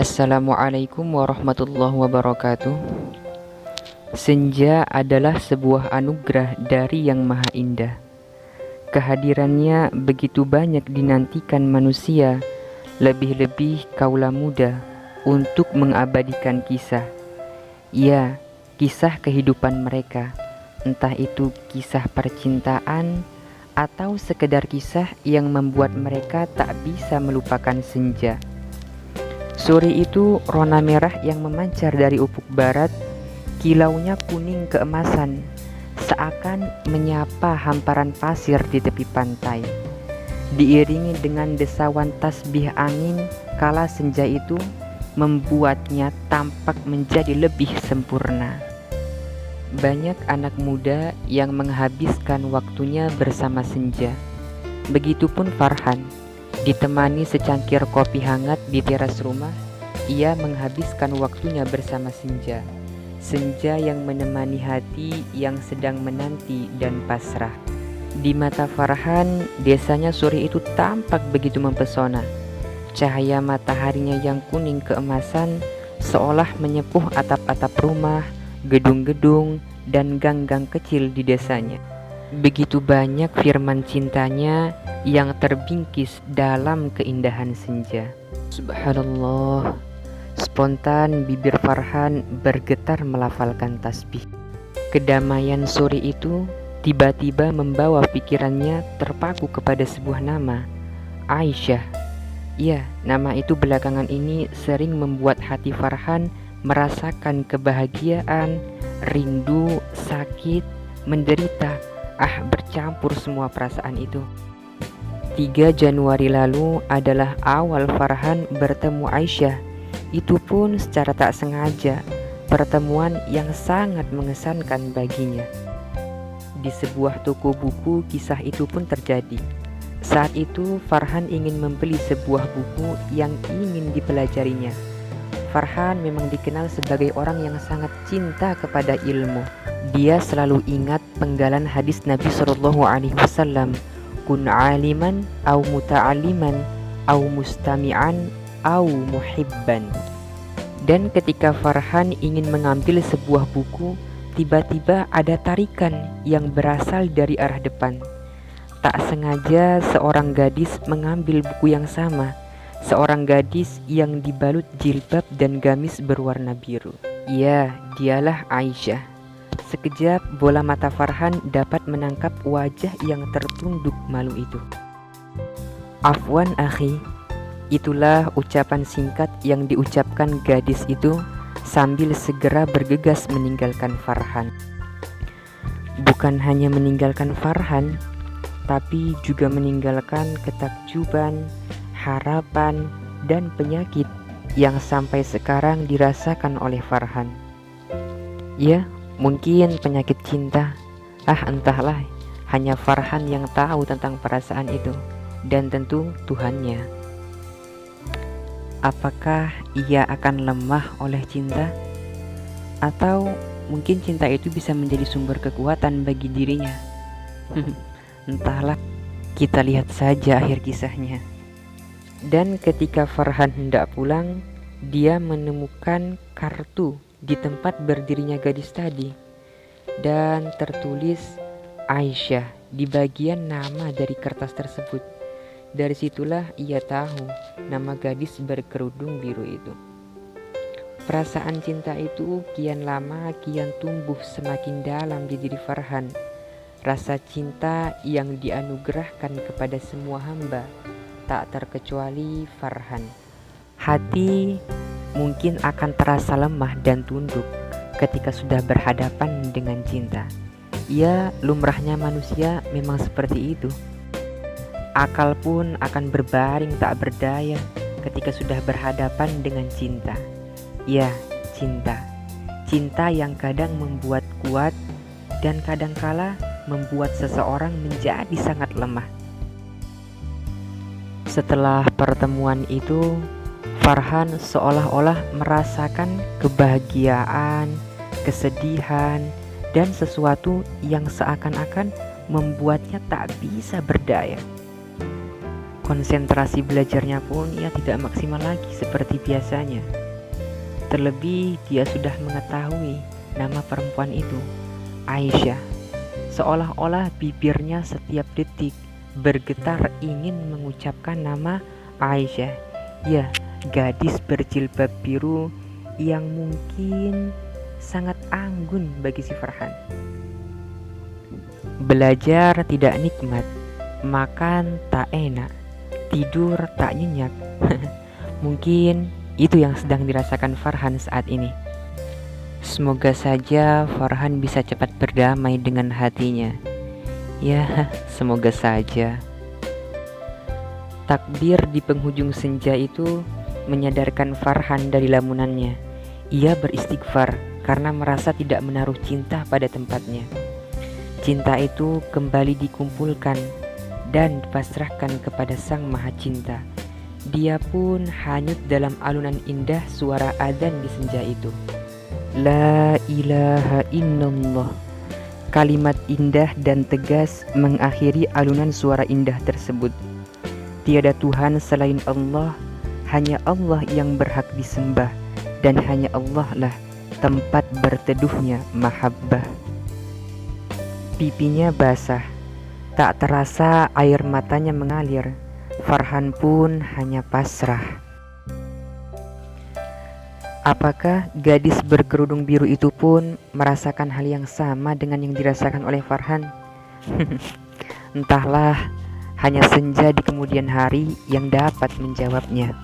Assalamualaikum warahmatullahi wabarakatuh. Senja adalah sebuah anugerah dari Yang Maha Indah. Kehadirannya begitu banyak dinantikan manusia, lebih-lebih kaula muda, untuk mengabadikan kisah. Ya, kisah kehidupan mereka, entah itu kisah percintaan atau sekedar kisah yang membuat mereka tak bisa melupakan senja. Sore itu rona merah yang memancar dari ufuk barat, kilaunya kuning keemasan, seakan menyapa hamparan pasir di tepi pantai. Diiringi dengan desauan tasbih angin kala senja itu membuatnya tampak menjadi lebih sempurna. Banyak anak muda yang menghabiskan waktunya bersama senja. Begitupun Farhan. Ditemani secangkir kopi hangat di teras rumah, ia menghabiskan waktunya bersama senja. Senja yang menemani hati yang sedang menanti dan pasrah. Di mata Farhan, desanya sore itu tampak begitu mempesona. Cahaya mataharinya yang kuning keemasan seolah menyepuh atap-atap rumah, gedung-gedung, dan gang-gang kecil di desanya. Begitu banyak firman cintanya yang terbingkis dalam keindahan senja. Subhanallah, spontan bibir Farhan bergetar melafalkan tasbih. Kedamaian sore itu tiba-tiba membawa pikirannya terpaku kepada sebuah nama, Aisyah. Ya, nama itu belakangan ini sering membuat hati Farhan merasakan kebahagiaan, rindu, sakit, menderita, bercampur semua perasaan itu. 3 Januari lalu adalah awal Farhan bertemu Aisyah. Itu pun secara tak sengaja, pertemuan yang sangat mengesankan baginya. Di sebuah toko buku kisah itu pun terjadi. Saat itu Farhan ingin membeli sebuah buku yang ingin dipelajarinya. Farhan memang dikenal sebagai orang yang sangat cinta kepada ilmu. Dia selalu ingat penggalan hadis Nabi SAW, kun aliman au muta'aliman au mustami'an au muhibban. Dan ketika Farhan ingin mengambil sebuah buku, tiba-tiba ada tarikan yang berasal dari arah depan. Tak sengaja seorang gadis mengambil buku yang sama, seorang gadis yang dibalut jilbab dan gamis berwarna biru. Ya, dialah Aisyah. Sekejap bola mata Farhan dapat menangkap wajah yang tertunduk malu itu. Afwan akhi, itulah ucapan singkat yang diucapkan gadis itu sambil segera bergegas meninggalkan Farhan. Bukan hanya meninggalkan Farhan, tapi juga meninggalkan ketakjuban, harapan, dan penyakit yang sampai sekarang dirasakan oleh Farhan. Ya, mungkin penyakit cinta, entahlah, hanya Farhan yang tahu tentang perasaan itu, dan tentu Tuhannya. Apakah ia akan lemah oleh cinta? Atau mungkin cinta itu bisa menjadi sumber kekuatan bagi dirinya? Entahlah, kita lihat saja akhir kisahnya. Dan ketika Farhan hendak pulang, dia menemukan kartu di tempat berdirinya gadis tadi, dan tertulis Aisyah di bagian nama dari kertas tersebut. Dari situlah ia tahu nama gadis berkerudung biru itu. Perasaan cinta itu kian lama kian tumbuh semakin dalam di diri Farhan. Rasa cinta yang dianugerahkan kepada semua hamba, tak terkecuali Farhan. Hati mungkin akan terasa lemah dan tunduk ketika sudah berhadapan dengan cinta. Ya, lumrahnya manusia memang seperti itu. Akal pun akan berbaring tak berdaya ketika sudah berhadapan dengan cinta. Ya, cinta. Cinta yang kadang membuat kuat dan kadangkala membuat seseorang menjadi sangat lemah. Setelah pertemuan itu, Farhan seolah-olah merasakan kebahagiaan, kesedihan, dan sesuatu yang seakan-akan membuatnya tak bisa berdaya. Konsentrasi belajarnya pun ia tidak maksimal lagi seperti biasanya. Terlebih dia sudah mengetahui nama perempuan itu, Aisyah. Seolah-olah bibirnya setiap detik bergetar ingin mengucapkan nama Aisyah. Ya, gadis berjilbab biru yang mungkin sangat anggun bagi si Farhan. Belajar tidak nikmat, makan tak enak, tidur tak nyenyak. Mungkin itu yang sedang dirasakan Farhan saat ini. Semoga saja Farhan bisa cepat berdamai dengan hatinya. Ya, semoga saja. Takbir di penghujung senja itu menyadarkan Farhan dari lamunannya. Ia beristighfar karena merasa tidak menaruh cinta pada tempatnya. Cinta itu kembali dikumpulkan dan dipasrahkan kepada Sang Maha Cinta. Dia pun hanyut dalam alunan indah suara adzan di senja itu. La ilaha illallah. Kalimat indah dan tegas mengakhiri alunan suara indah tersebut. Tiada Tuhan selain Allah, hanya Allah yang berhak disembah, dan hanya Allah lah tempat berteduhnya mahabbah. Pipinya basah, tak terasa air matanya mengalir. Farhan pun hanya pasrah. Apakah gadis berkerudung biru itu pun merasakan hal yang sama dengan yang dirasakan oleh Farhan? Entahlah, hanya senja di kemudian hari yang dapat menjawabnya.